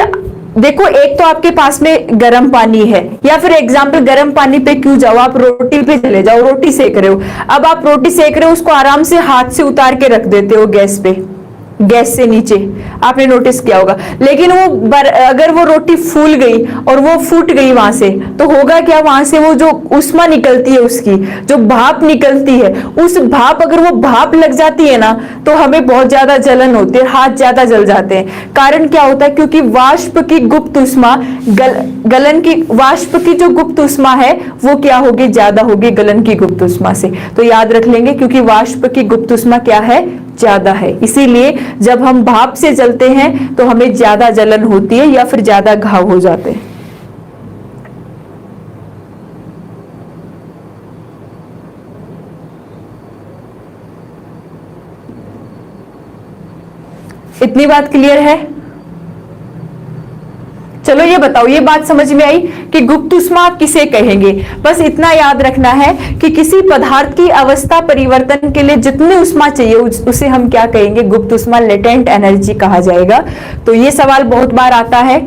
देखो, एक तो आपके पास में गर्म पानी है, या फिर एग्जाम्पल गर्म पानी पे क्यों जाओ, आप रोटी पे चले जाओ, रोटी सेक रहे हो। अब आप रोटी सेक रहे हो, उसको आराम से हाथ से उतार के रख देते हो गैस पे, गैस से नीचे, आपने नोटिस किया होगा। लेकिन अगर वो रोटी फूल गई और वो फूट गई वहां से, तो होगा क्या, वहां से वो जो उष्मा निकलती है, उसकी जो भाप निकलती है, उस भाप, अगर वो भाप लग जाती है ना, तो हमें बहुत ज्यादा जलन होती है, हाथ ज्यादा जल जाते हैं। कारण क्या होता है, क्योंकि वाष्प की गुप्त उष्मा गलन की, वाष्प की जो गुप्त उष्मा है वो क्या होगी, ज्यादा होगी गलन की गुप्त उष्मा से। तो याद रख लेंगे, क्योंकि वाष्प की गुप्त उष्मा क्या है, ज्यादा है, इसीलिए जब हम भाप से जलते हैं तो हमें ज्यादा जलन होती है या फिर ज्यादा घाव हो जाते हैं। इतनी बात क्लियर है? चलो ये बताओ, ये बात समझ में आई कि गुप्त उष्मा किसे कहेंगे? बस इतना याद रखना है कि किसी पदार्थ की अवस्था परिवर्तन के लिए जितनी उष्मा चाहिए उसे हम क्या कहेंगे, गुप्त उष्मा, लेटेंट एनर्जी कहा जाएगा। तो ये सवाल बहुत बार आता है।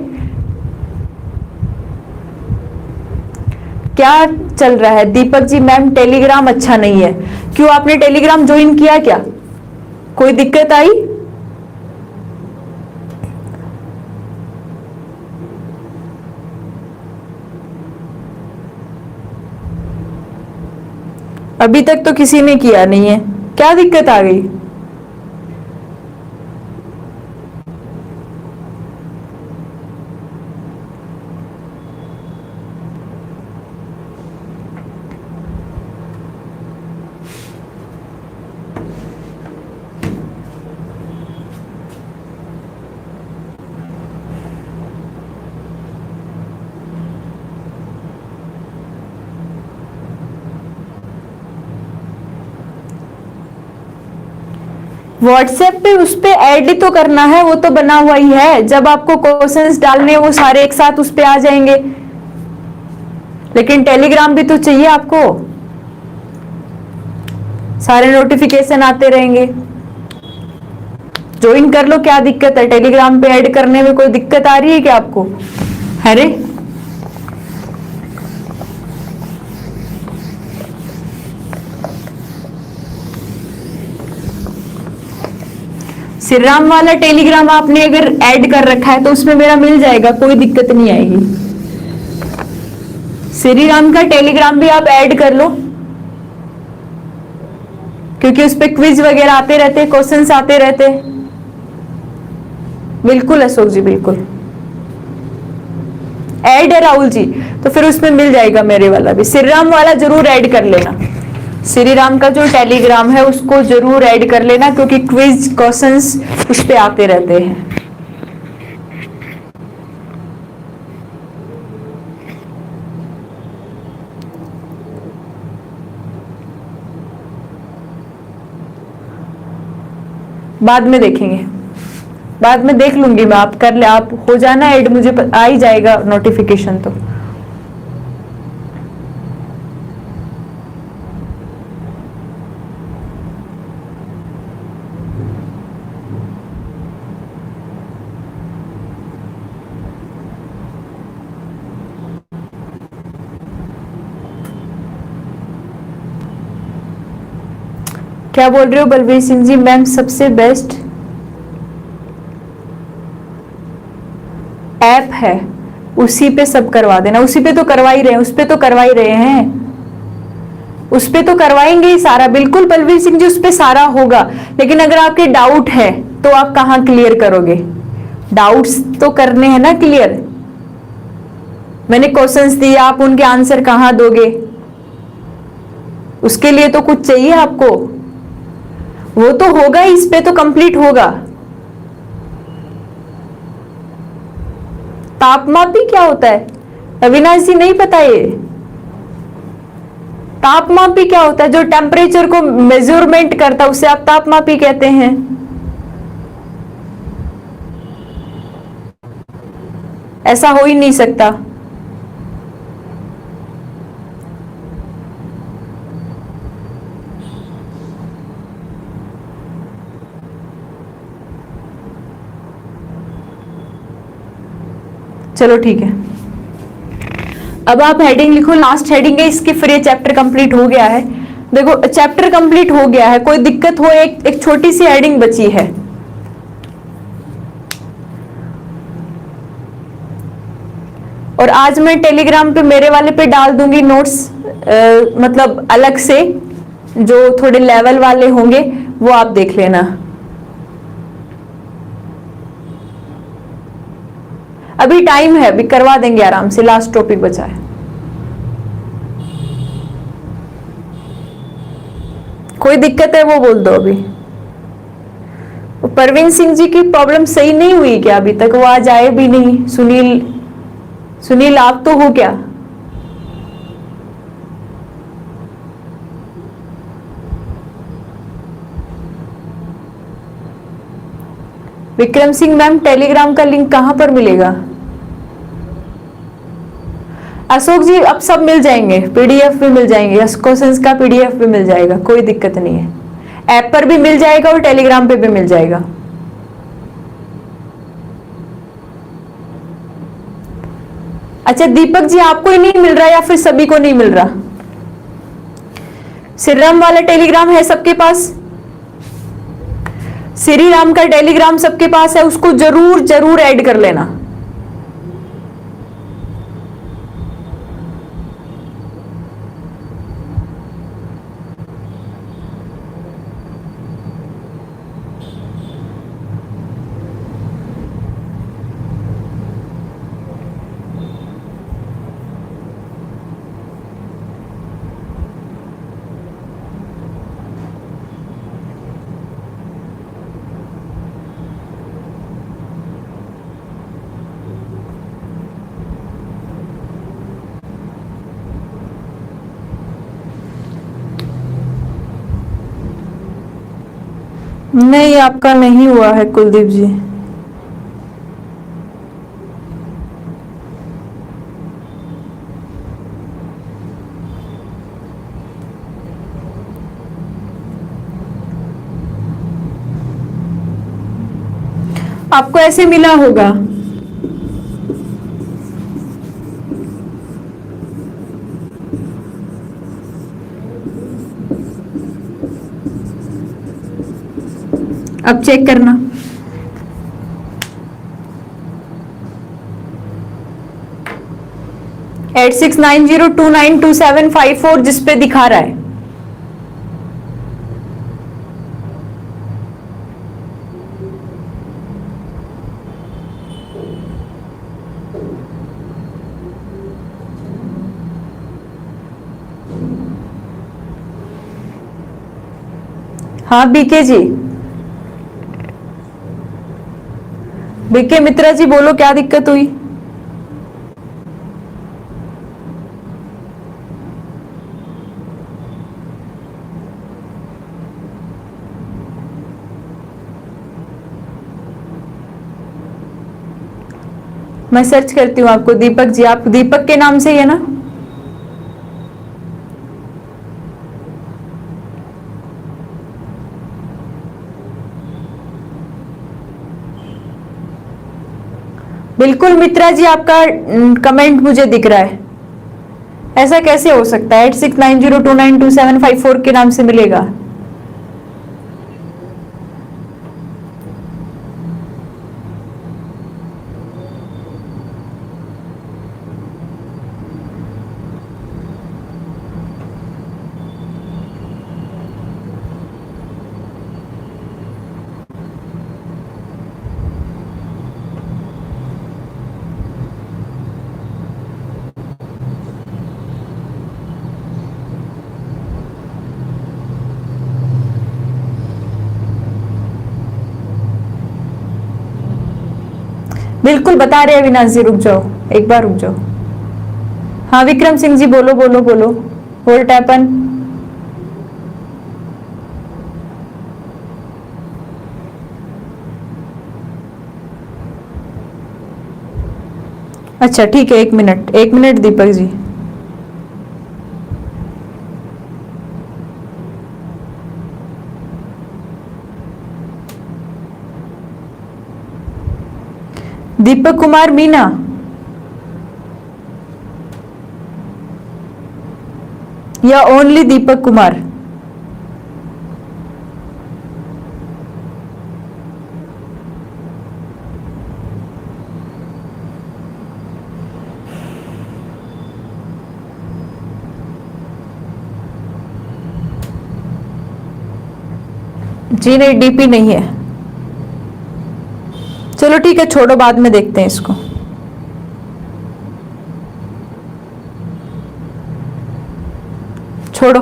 क्या चल रहा है दीपक जी? मैम टेलीग्राम अच्छा नहीं है। क्यों, आपने टेलीग्राम ज्वाइन किया क्या? कोई दिक्कत आई? अभी तक तो किसी ने किया नहीं है, क्या दिक्कत आ गई? व्हाट्सएप पे उस पे ऐड ही तो करना है, वो तो बना हुआ ही है। जब आपको क्वेश्चंस डालने, वो सारे एक साथ उस पे आ जाएंगे। लेकिन टेलीग्राम भी तो चाहिए आपको, सारे नोटिफिकेशन आते रहेंगे। ज्वाइन कर लो, क्या दिक्कत है? टेलीग्राम पे ऐड करने में कोई दिक्कत आ रही है क्या आपको? अरे श्रीराम वाला टेलीग्राम आपने अगर ऐड कर रखा है तो उसमें मेरा मिल जाएगा, कोई दिक्कत नहीं आएगी। श्रीराम का टेलीग्राम भी आप ऐड कर लो, क्योंकि उस पर क्विज वगैरह आते रहते, क्वेश्चंस आते रहते। बिल्कुल अशोक जी, बिल्कुल ऐड है राहुल जी, तो फिर उसमें मिल जाएगा मेरे वाला भी। श्रीराम वाला जरूर ऐड कर लेना, श्री राम का जो टेलीग्राम है उसको जरूर ऐड कर लेना, क्योंकि क्विज क्वेश्चंस उस पे आते रहते हैं। बाद में देखेंगे, बाद में देख लूंगी मैं, आप कर ले, आप हो जाना ऐड, मुझे आ ही जाएगा नोटिफिकेशन। तो क्या बोल रहे हो बलबीर सिंह जी? मैम सबसे बेस्ट ऐप है, उसी पे सब करवा देना। उसी पे तो करवा ही रहे हैं, उस पे तो करवा ही रहे हैं, उस पे तो करवाएंगे ही सारा। बिल्कुल बलबीर सिंह जी, उस पे सारा होगा। लेकिन अगर आपके डाउट है तो आप कहाँ क्लियर करोगे? डाउट्स तो करने हैं ना क्लियर। मैंने क्वेश्चंस दिए, आप उनके आंसर कहाँ दोगे? उसके लिए तो कुछ चाहिए आपको, वो तो होगा ही, इस पे तो कंप्लीट होगा। तापमापी क्या होता है? अविनाश जी नहीं पता ये? तापमापी क्या होता है? जो टेम्परेचर को मेजरमेंट करता है उसे आप तापमापी कहते हैं। ऐसा हो ही नहीं सकता। चलो ठीक है, अब आप हेडिंग लिखो, लास्ट हेडिंग है इसकी, फिर ये चैप्टर कंप्लीट हो गया है। देखो चैप्टर कंप्लीट हो गया है, कोई दिक्कत हो, एक छोटी सी हेडिंग बची है। और आज मैं टेलीग्राम पे मेरे वाले पे डाल दूंगी नोट्स, मतलब अलग से, जो थोड़े लेवल वाले होंगे वो आप देख लेना। अभी टाइम है, अभी करवा देंगे आराम से, लास्ट टॉपिक बचा है। कोई दिक्कत है वो बोल दो अभी। परवीन सिंह जी की प्रॉब्लम सही नहीं हुई क्या अभी तक? वो आज आए भी नहीं। सुनील आप तो हो क्या? विक्रम सिंह मैम, टेलीग्राम का लिंक कहां पर मिलेगा? अशोक जी अब सब मिल जाएंगे, पीडीएफ भी मिल जाएंगे, क्वेश्चंस का पीडीएफ भी मिल जाएगा, कोई दिक्कत नहीं है। ऐप पर भी मिल जाएगा और टेलीग्राम पे भी मिल जाएगा। अच्छा दीपक जी, आपको ही नहीं मिल रहा या फिर सभी को नहीं मिल रहा? श्री राम वाला टेलीग्राम है सबके पास? श्री राम का टेलीग्राम सबके पास है? उसको जरूर जरूर ऐड कर लेना। नहीं, आपका नहीं हुआ है कुलदीप जी। आपको ऐसे मिला होगा। अब चेक करना। एट 8690292754 जिस पे दिखा रहा है। हाँ बीके जी, बीके मित्रा जी बोलो, क्या दिक्कत हुई? मैं सर्च करती हूँ आपको। दीपक जी, आप दीपक के नाम से ही है ना? बिल्कुल मित्रा जी, आपका कमेंट मुझे दिख रहा है। ऐसा कैसे हो सकता है? 8690292754 के नाम से मिलेगा। बिल्कुल बता रहे अविनाश जी, रुक जाओ, एक बार रुक जाओ। हाँ विक्रम सिंह जी बोलो बोलो बोलो, व्हाट हैपन? अच्छा ठीक है, 1 मिनट, 1 मिनट दीपक जी। दीपक कुमार मीना, या ओनली दीपक कुमार? जी नहीं, डीपी नहीं है। चलो ठीक है, छोड़ो, बाद में देखते हैं इसको। छोड़ो,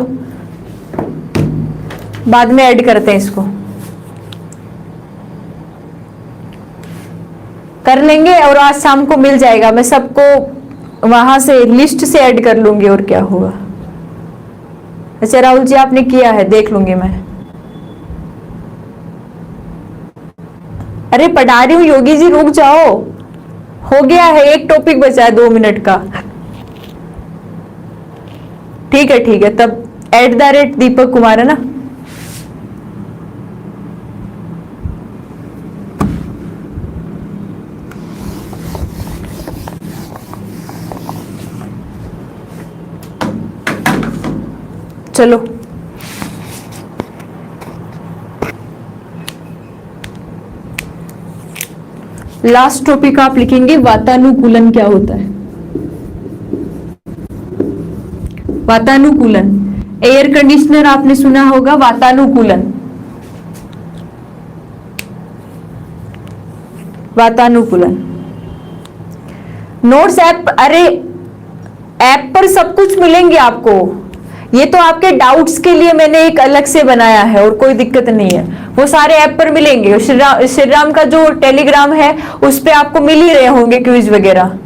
बाद में ऐड करते हैं इसको, कर लेंगे और आज शाम को मिल जाएगा। मैं सबको वहां से लिस्ट से ऐड कर लूंगी, और क्या होगा। अच्छा राहुल जी आपने किया है, देख लूंगी मैं। अरे पढ़ा रही हूँ योगी जी, रुक जाओ, हो गया है, एक टॉपिक बचा है 2 मिनट का। ठीक है, तब @दीपक कुमार है ना। चलो लास्ट टॉपिक आप लिखेंगे, वातानुकूलन क्या होता है। वातानुकूलन, एयर कंडीशनर आपने सुना होगा, वातानुकूलन, वातानुकूलन। नोट्स ऐप, अरे ऐप पर सब कुछ मिलेंगे आपको, ये तो आपके डाउट्स के लिए मैंने एक अलग से बनाया है, और कोई दिक्कत नहीं है, वो सारे ऐप पर मिलेंगे। श्री राम का जो टेलीग्राम है उस पे आपको मिल ही रहे होंगे क्विज वगैरह।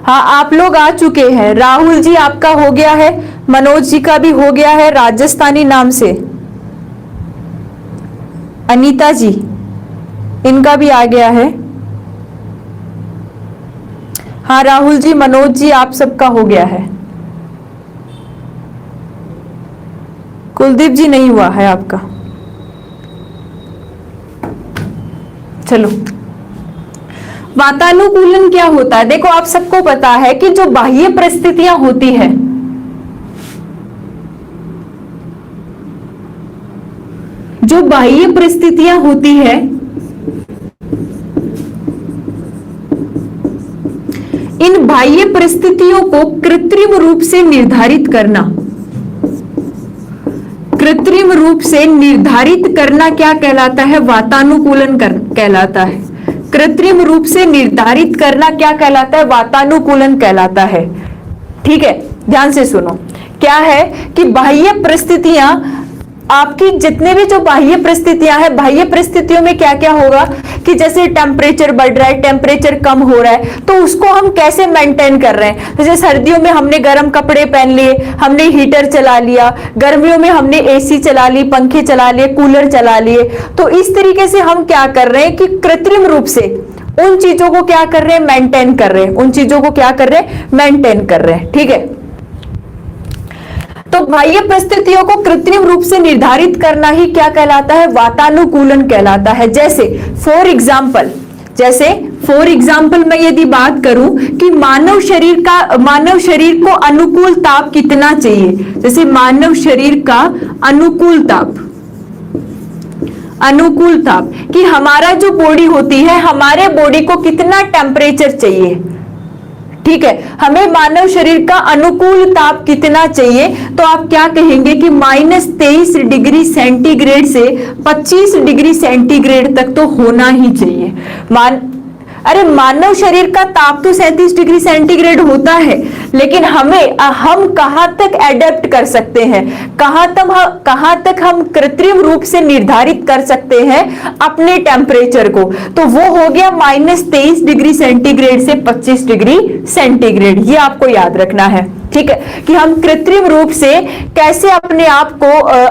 हाँ आप लोग आ चुके हैं, राहुल जी आपका हो गया है, मनोज जी का भी हो गया है, राजस्थानी नाम से अनीता जी, इनका भी आ गया है। हाँ राहुल जी, मनोज जी, आप सबका हो गया है। कुलदीप जी नहीं हुआ है आपका। चलो, वातानुकूलन क्या होता है? देखो आप सबको पता है कि जो बाह्य परिस्थितियां होती है, जो बाह्य परिस्थितियां होती है, इन बाह्य परिस्थितियों को कृत्रिम रूप से निर्धारित करना, कृत्रिम रूप से निर्धारित करना क्या कहलाता है? वातानुकूलन कहलाता है। कृत्रिम रूप से निर्धारित करना क्या कहलाता है? वातानुकूलन कहलाता है। ठीक है, ध्यान से सुनो। क्या है कि बाह्य परिस्थितियां, आपकी जितने भी जो बाह्य परिस्थितियां हैं, बाह्य परिस्थितियों में क्या क्या होगा कि जैसे टेम्परेचर बढ़ रहा है, टेम्परेचर कम हो रहा है, तो उसको हम कैसे मेंटेन कर रहे हैं? जैसे सर्दियों में हमने गर्म कपड़े पहन लिए, हमने हीटर चला लिया, गर्मियों में हमने एसी चला ली, पंखे चला लिए, कूलर चला लिए। तो इस तरीके से हम क्या कर रहे हैं कि कृत्रिम रूप से उन चीजों को क्या कर रहे हैं? मेंटेन कर रहे हैं। उन चीजों को क्या कर रहे हैं? मेंटेन कर रहे हैं। ठीक है, तो बाह्य परिस्थितियों को कृत्रिम रूप से निर्धारित करना ही क्या कहलाता है? वातानुकूलन कहलाता है। जैसे फॉर एग्जाम्पल मैं यदि बात करूं कि मानव शरीर को अनुकूल ताप कितना चाहिए, जैसे मानव शरीर का अनुकूल ताप कि हमारा जो बॉडी होती है, हमारे बॉडी को कितना टेम्परेचर चाहिए। ठीक है, हमें मानव शरीर का अनुकूल ताप कितना चाहिए, तो आप क्या कहेंगे कि -23 डिग्री सेंटीग्रेड से 25 डिग्री सेंटीग्रेड तक तो होना ही चाहिए। अरे मानव शरीर का ताप तो 37 डिग्री सेंटीग्रेड होता है, लेकिन हम कहां तक एडेप्ट कर सकते हैं, कहां तक हम कृत्रिम रूप से निर्धारित कर सकते हैं अपने टेम्परेचर को, तो वो हो गया -23 डिग्री सेंटीग्रेड से 25 डिग्री सेंटीग्रेड। ये आपको याद रखना है, ठीक है, कि हम कृत्रिम रूप से कैसे अपने आप को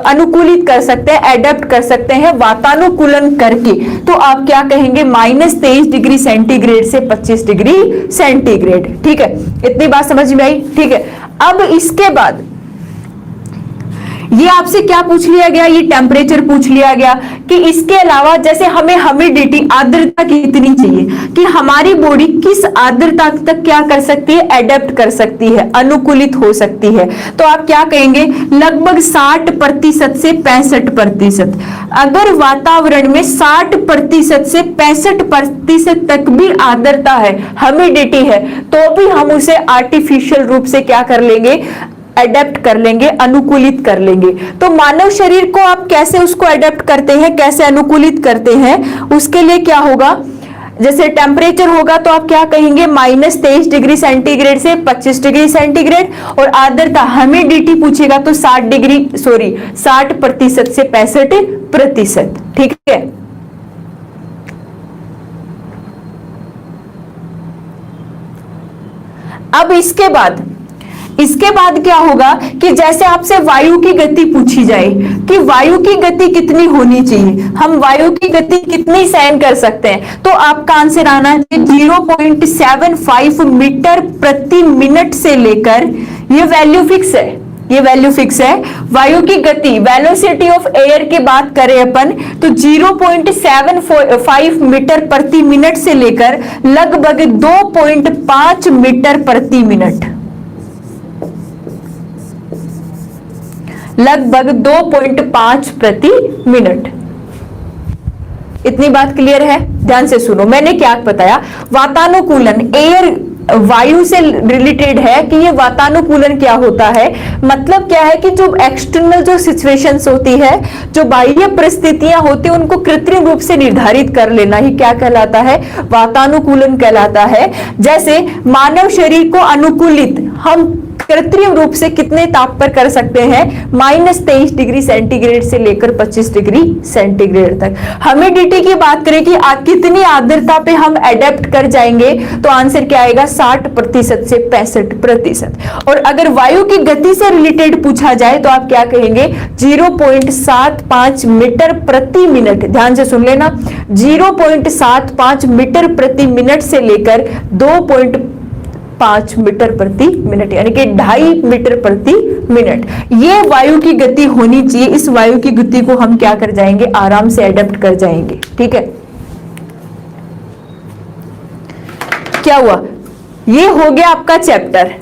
अनुकूलित कर सकते हैं, एडेप्ट कर सकते हैं वातानुकूलन करके। तो आप क्या कहेंगे, -23 डिग्री सेंटीग्रेड से 25 डिग्री सेंटीग्रेड। ठीक है, इतनी बात समझ में आई। ठीक है, अब इसके बाद ये आपसे क्या पूछ लिया गया, ये टेम्परेचर पूछ लिया गया कि इसके अलावा जैसे हमें ह्यूमिडिटी, आर्द्रता कितनी चाहिए, कि हमारी बॉडी किस आर्द्रता तक क्या कर सकती है, एडेप्ट कर सकती है, अनुकूलित हो सकती है। तो आप क्या कहेंगे, लगभग 60% से 65%। अगर वातावरण में 60% से 65% तक भी आर्द्रता है, ह्यूमिडिटी है, तो भी हम उसे आर्टिफिशियल रूप से क्या कर लेंगे, एडेप्ट कर लेंगे, अनुकूलित कर लेंगे। तो मानव शरीर को आप कैसे उसको एडेप्ट करते हैं, कैसे अनुकूलित करते हैं, उसके लिए क्या होगा, जैसे टेम्परेचर होगा तो आप क्या कहेंगे, -23 डिग्री सेंटीग्रेड से 25 डिग्री सेंटीग्रेड, और आर्द्रता ह्यूमिडिटी पूछेगा तो 60% से 65%। ठीक है, अब इसके बाद क्या होगा कि जैसे आपसे वायु की गति पूछी जाए कि वायु की गति कितनी होनी चाहिए, हम वायु की गति कितनी सहन कर सकते हैं, तो आपका आंसर आना चाहिए 0.75 मीटर प्रति मिनट से लेकर, ये वैल्यू फिक्स है, ये वैल्यू फिक्स है। वायु की गति, वेलोसिटी ऑफ एयर की बात करें अपन तो 0.75 मीटर प्रति मिनट से लेकर लगभग 2.5 मीटर प्रति मिनट, लगभग 2.5 प्रति मिनट। इतनी बात क्लियर है, ध्यान से सुनो। मैंने क्या बताया, वातानुकूलन एयर वायु से रिलेटेड है कि ये वातानुकूलन क्या होता है, मतलब क्या है कि जो एक्सटर्नल जो सिचुएशंस होती है, जो बाह्य परिस्थितियां होती है, उनको कृत्रिम रूप से निर्धारित कर लेना ही क्या कहलाता है, वातानुकूलन कहलाता है। जैसे मानव शरीर को अनुकूलित हम कृत्रिम रूप से कितने ताप पर कर सकते हैं, -23 डिग्री सेंटीग्रेड से लेकर 25 डिग्री सेंटीग्रेड तक। ह्यूमिडिटी की बात करें कि कितनी आर्द्रता पे हम एडेप्ट कर जाएंगे, तो आंसर क्या आएगा, 60% से 65%। और अगर वायु की गति से रिलेटेड पूछा जाए तो आप क्या कहेंगे, 0.75 मीटर प्रति मिनट। ध्यान से सुन लेना, 0.75 मीटर प्रति मिनट से लेकर 2.5 मीटर प्रति मिनट, यानी कि 2.5 मीटर प्रति मिनट, ये वायु की गति होनी चाहिए। इस वायु की गति को हम क्या कर जाएंगे, आराम से एडेप्ट कर जाएंगे। ठीक है, क्या हुआ, ये हो गया आपका चैप्टर।